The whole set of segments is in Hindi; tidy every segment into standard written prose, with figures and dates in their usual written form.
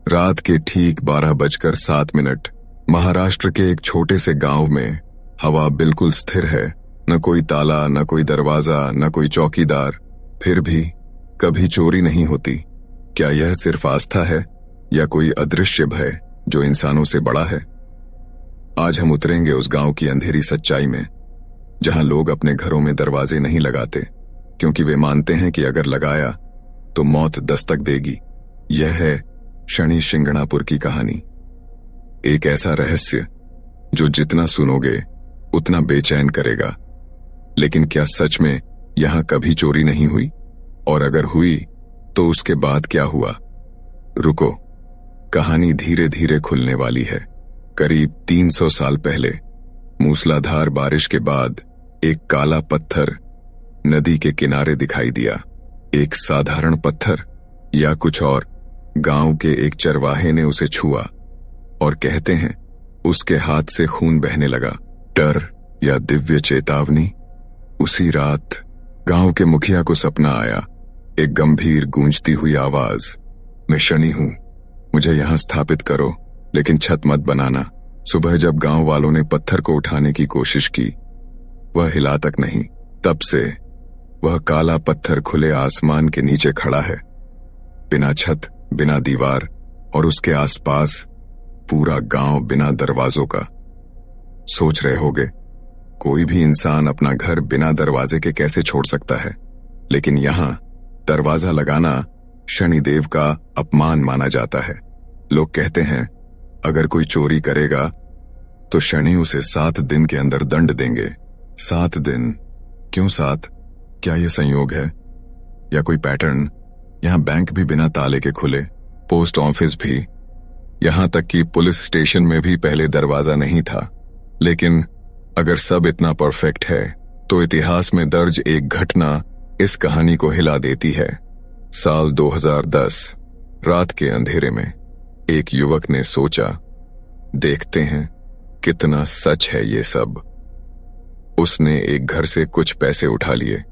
रात के ठीक 12:07 महाराष्ट्र के एक छोटे से गांव में हवा बिल्कुल स्थिर है। न कोई ताला, न कोई दरवाजा, न कोई चौकीदार। फिर भी कभी चोरी नहीं होती। क्या यह सिर्फ आस्था है या कोई अदृश्य भय जो इंसानों से बड़ा है? आज हम उतरेंगे उस गांव की अंधेरी सच्चाई में, जहां लोग अपने घरों में दरवाजे नहीं लगाते क्योंकि वे मानते हैं कि अगर लगाया तो मौत दस्तक देगी। यह है शनि शिंगणापुर की कहानी। एक ऐसा रहस्य जो जितना सुनोगे उतना बेचैन करेगा। लेकिन क्या सच में यहां कभी चोरी नहीं हुई? और अगर हुई तो उसके बाद क्या हुआ? रुको, कहानी धीरे धीरे खुलने वाली है। करीब 300 साल पहले मूसलाधार बारिश के बाद एक काला पत्थर नदी के किनारे दिखाई दिया। एक साधारण पत्थर या कुछ और? गांव के एक चरवाहे ने उसे छुआ और कहते हैं उसके हाथ से खून बहने लगा। डर या दिव्य चेतावनी? उसी रात गांव के मुखिया को सपना आया। एक गंभीर गूंजती हुई आवाज, मैं शनि हूं, मुझे यहां स्थापित करो, लेकिन छत मत बनाना। सुबह जब गांव वालों ने पत्थर को उठाने की कोशिश की, वह हिला तक नहीं। तब से वह काला पत्थर खुले आसमान के नीचे खड़ा है, बिना छत, बिना दीवार, और उसके आसपास पूरा गांव बिना दरवाजों का। सोच रहे होगे, कोई भी इंसान अपना घर बिना दरवाजे के कैसे छोड़ सकता है? लेकिन यहां दरवाजा लगाना शनिदेव का अपमान माना जाता है। लोग कहते हैं अगर कोई चोरी करेगा तो शनि उसे 7 दिन के अंदर दंड देंगे। 7 दिन? क्यों 7? क्या यह संयोग है या कोई पैटर्न? यहां बैंक भी बिना ताले के खुले, पोस्ट ऑफिस भी, यहां तक कि पुलिस स्टेशन में भी पहले दरवाजा नहीं था। लेकिन अगर सब इतना परफेक्ट है तो इतिहास में दर्ज एक घटना इस कहानी को हिला देती है। साल 2010, रात के अंधेरे में एक युवक ने सोचा, देखते हैं कितना सच है ये सब। उसने एक घर से कुछ पैसे उठा लिए।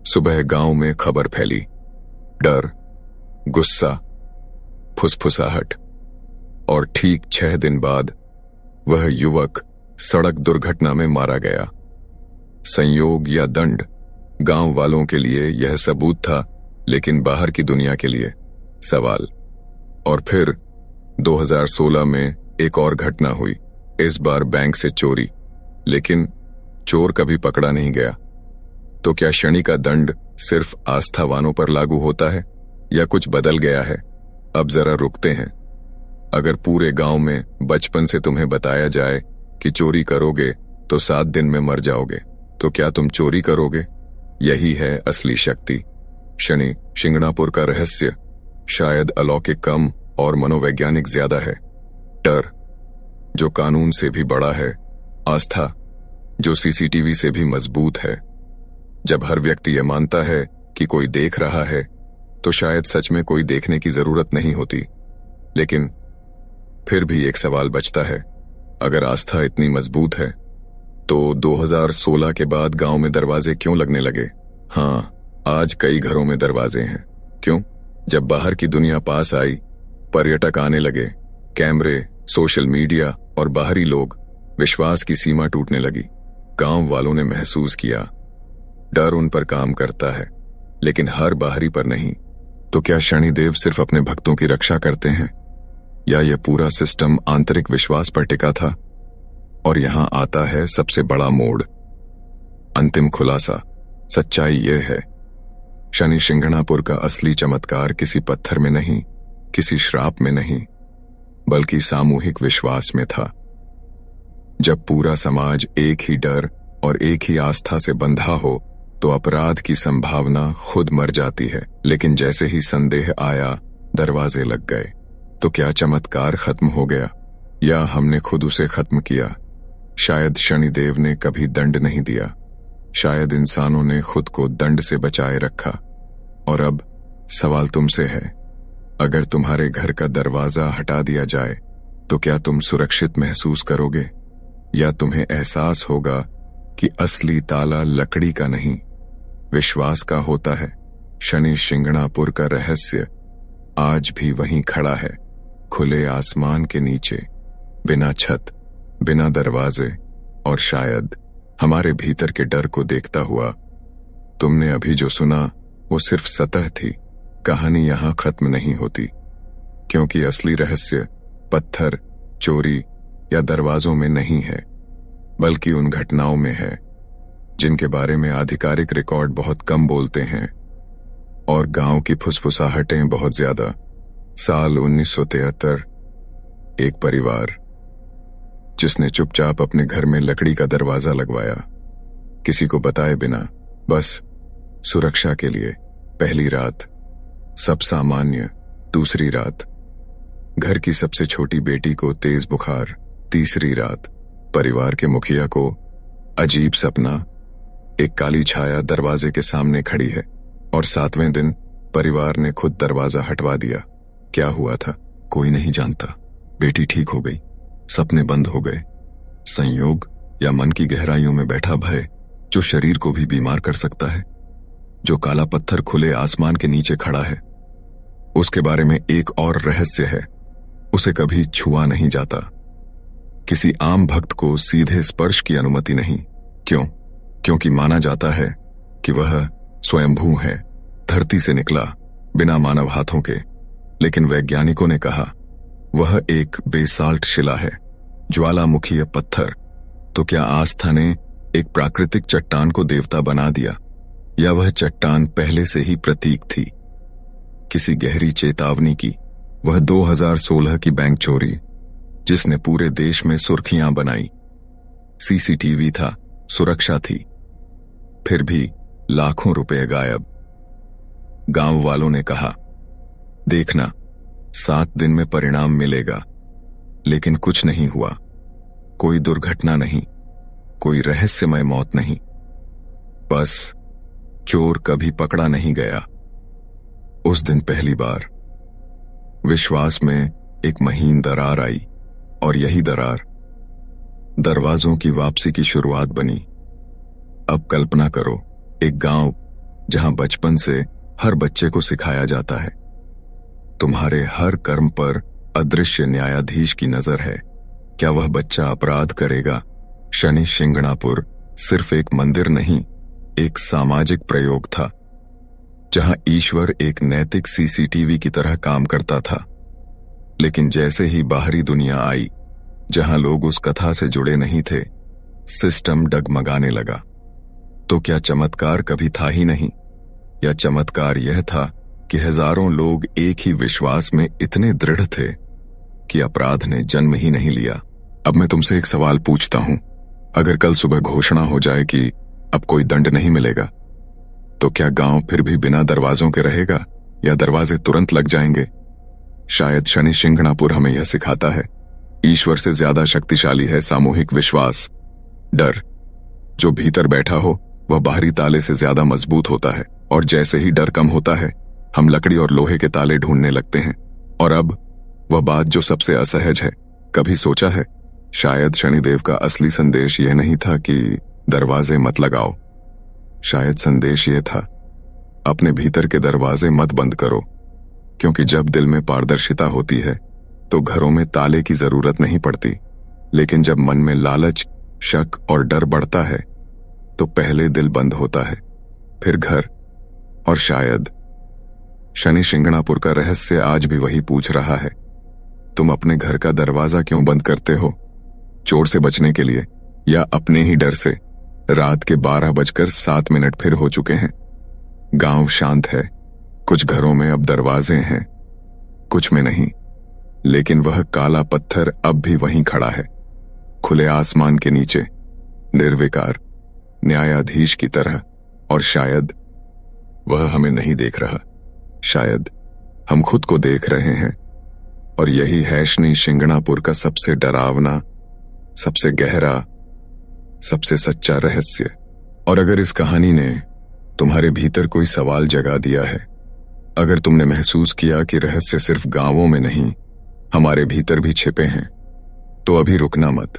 सुबह गांव में खबर फैली। डर, गुस्सा, फुसफुसाहट, और ठीक 6 दिन बाद वह युवक सड़क दुर्घटना में मारा गया। संयोग या दंड? गांव वालों के लिए यह सबूत था, लेकिन बाहर की दुनिया के लिए सवाल। और फिर 2016 में एक और घटना हुई। इस बार बैंक से चोरी, लेकिन चोर कभी पकड़ा नहीं गया। तो क्या शनि का दंड सिर्फ आस्थावानों पर लागू होता है या कुछ बदल गया है? अब जरा रुकते हैं। अगर पूरे गांव में बचपन से तुम्हें बताया जाए कि चोरी करोगे तो 7 दिन में मर जाओगे, तो क्या तुम चोरी करोगे? यही है असली शक्ति। शनि शिंगणापुर का रहस्य शायद अलौकिक कम और मनोवैज्ञानिक ज्यादा है। डर, जो कानून से भी बड़ा है। आस्था, जो सीसीटीवी से भी मजबूत है। जब हर व्यक्ति यह मानता है कि कोई देख रहा है, तो शायद सच में कोई देखने की जरूरत नहीं होती। लेकिन फिर भी एक सवाल बचता है, अगर आस्था इतनी मजबूत है तो 2016 के बाद गांव में दरवाजे क्यों लगने लगे? हाँ, आज कई घरों में दरवाजे हैं। क्यों? जब बाहर की दुनिया पास आई, पर्यटक आने लगे, कैमरे, सोशल मीडिया और बाहरी लोग, विश्वास की सीमा टूटने लगी। गांव वालों ने महसूस किया डर उन पर काम करता है, लेकिन हर बाहरी पर नहीं। तो क्या शनिदेव सिर्फ अपने भक्तों की रक्षा करते हैं, या यह पूरा सिस्टम आंतरिक विश्वास पर टिका था? और यहां आता है सबसे बड़ा मोड़, अंतिम खुलासा। सच्चाई यह है, शनि शिंगणापुर का असली चमत्कार किसी पत्थर में नहीं, किसी श्राप में नहीं, बल्कि सामूहिक विश्वास में था। जब पूरा समाज एक ही डर और एक ही आस्था से बंधा हो तो अपराध की संभावना खुद मर जाती है। लेकिन जैसे ही संदेह आया, दरवाजे लग गए। तो क्या चमत्कार खत्म हो गया, या हमने खुद उसे खत्म किया? शायद शनिदेव ने कभी दंड नहीं दिया, शायद इंसानों ने खुद को दंड से बचाए रखा। और अब सवाल तुमसे है, अगर तुम्हारे घर का दरवाजा हटा दिया जाए तो क्या तुम सुरक्षित महसूस करोगे, या तुम्हें एहसास होगा कि असली ताला लकड़ी का नहीं, विश्वास का होता है? शनि शिंगणापुर का रहस्य आज भी वहीं खड़ा है, खुले आसमान के नीचे, बिना छत, बिना दरवाजे और शायद हमारे भीतर के डर को देखता हुआ। तुमने अभी जो सुना वो सिर्फ सतह थी। कहानी यहां खत्म नहीं होती, क्योंकि असली रहस्य पत्थर, चोरी या दरवाजों में नहीं है, बल्कि उन घटनाओं में है जिनके बारे में आधिकारिक रिकॉर्ड बहुत कम बोलते हैं और गांव की फुसफुसाहटें बहुत ज्यादा। साल 1973, एक परिवार जिसने चुपचाप अपने घर में लकड़ी का दरवाजा लगवाया, किसी को बताए बिना, बस सुरक्षा के लिए। पहली रात सब सामान्य। दूसरी रात घर की सबसे छोटी बेटी को तेज बुखार। तीसरी रात परिवार के मुखिया को अजीब सपना, एक काली छाया दरवाजे के सामने खड़ी है। और 7वें दिन परिवार ने खुद दरवाजा हटवा दिया। क्या हुआ था कोई नहीं जानता। बेटी ठीक हो गई, सपने बंद हो गए। संयोग या मन की गहराइयों में बैठा भय जो शरीर को भी बीमार कर सकता है, जो काला पत्थर खुले आसमान के नीचे खड़ा है। उसके बारे में एक और रहस्य है, उसे कभी छुआ नहीं जाता। किसी आम भक्त को सीधे स्पर्श की अनुमति नहीं। क्यों? क्योंकि माना जाता है कि वह स्वयंभू है, धरती से निकला, बिना मानव हाथों के। लेकिन वैज्ञानिकों ने कहा वह एक बेसाल्ट शिला है, ज्वालामुखी पत्थर। तो क्या आस्था ने एक प्राकृतिक चट्टान को देवता बना दिया, या वह चट्टान पहले से ही प्रतीक थी किसी गहरी चेतावनी की? वह 2016 की बैंक चोरी जिसने पूरे देश में सुर्खियां बनाई। सीसीटीवी था, सुरक्षा थी, फिर भी लाखों रुपए गायब। गांव वालों ने कहा देखना 7 दिन में परिणाम मिलेगा, लेकिन कुछ नहीं हुआ। कोई दुर्घटना नहीं, कोई रहस्यमय मौत नहीं, बस चोर कभी पकड़ा नहीं गया। उस दिन पहली बार विश्वास में एक महीन दरार आई, और यही दरार दरवाजों की वापसी की शुरुआत बनी। अब कल्पना करो, एक गांव जहां बचपन से हर बच्चे को सिखाया जाता है तुम्हारे हर कर्म पर अदृश्य न्यायाधीश की नजर है। क्या वह बच्चा अपराध करेगा? शनि शिंगणापुर सिर्फ एक मंदिर नहीं, एक सामाजिक प्रयोग था, जहां ईश्वर एक नैतिक सीसीटीवी की तरह काम करता था। लेकिन जैसे ही बाहरी दुनिया आई, जहां लोग उस कथा से जुड़े नहीं थे, सिस्टम डगमगाने लगा। तो क्या चमत्कार कभी था ही नहीं, या चमत्कार यह था कि हजारों लोग एक ही विश्वास में इतने दृढ़ थे कि अपराध ने जन्म ही नहीं लिया? अब मैं तुमसे एक सवाल पूछता हूं, अगर कल सुबह घोषणा हो जाए कि अब कोई दंड नहीं मिलेगा, तो क्या गांव फिर भी बिना दरवाजों के रहेगा, या दरवाजे तुरंत लग जाएंगे? शायद शनि शिंगणापुर हमें यह सिखाता है, ईश्वर से ज्यादा शक्तिशाली है सामूहिक विश्वास। डर जो भीतर बैठा हो वह बाहरी ताले से ज्यादा मजबूत होता है, और जैसे ही डर कम होता है हम लकड़ी और लोहे के ताले ढूंढने लगते हैं। और अब वह बात जो सबसे असहज है, कभी सोचा है शायद शनिदेव का असली संदेश यह नहीं था कि दरवाजे मत लगाओ। शायद संदेश यह था, अपने भीतर के दरवाजे मत बंद करो, क्योंकि जब दिल में पारदर्शिता होती है तो घरों में ताले की जरूरत नहीं पड़ती। लेकिन जब मन में लालच, शक और डर बढ़ता है तो पहले दिल बंद होता है, फिर घर, और शायद शनि शिंगणापुर का रहस्य आज भी वही पूछ रहा है, तुम अपने घर का दरवाजा क्यों बंद करते हो? चोर से बचने के लिए, या अपने ही डर से? रात के 12:07 फिर हो चुके हैं। गांव शांत है, कुछ घरों में अब दरवाजे हैं, कुछ में नहीं। लेकिन वह काला पत्थर अब भी वहीं खड़ा है, खुले आसमान के नीचे, निर्विकार, न्यायाधीश की तरह। और शायद वह हमें नहीं देख रहा, शायद हम खुद को देख रहे हैं। और यही है शनि शिंगणापुर का सबसे डरावना, सबसे गहरा, सबसे सच्चा रहस्य। और अगर इस कहानी ने तुम्हारे भीतर कोई सवाल जगा दिया है, अगर तुमने महसूस किया कि रहस्य सिर्फ गांवों में नहीं, हमारे भीतर भी छिपे हैं, तो अभी रुकना मत,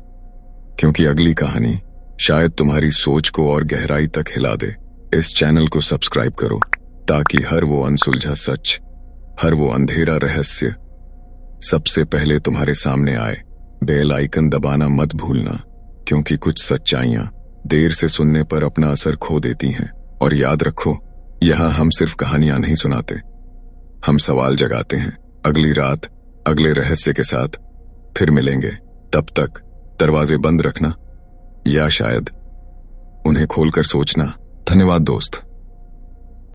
क्योंकि अगली कहानी शायद तुम्हारी सोच को और गहराई तक हिला दे। इस चैनल को सब्सक्राइब करो ताकि हर वो अनसुलझा सच, हर वो अंधेरा रहस्य सबसे पहले तुम्हारे सामने आए। बेल आइकन दबाना मत भूलना, क्योंकि कुछ सच्चाइयां देर से सुनने पर अपना असर खो देती हैं। और याद रखो, यहां हम सिर्फ कहानियां नहीं सुनाते, हम सवाल जगाते हैं। अगली रात अगले रहस्य के साथ फिर मिलेंगे। तब तक दरवाजे बंद रखना, या शायद उन्हें खोलकर सोचना। धन्यवाद दोस्त।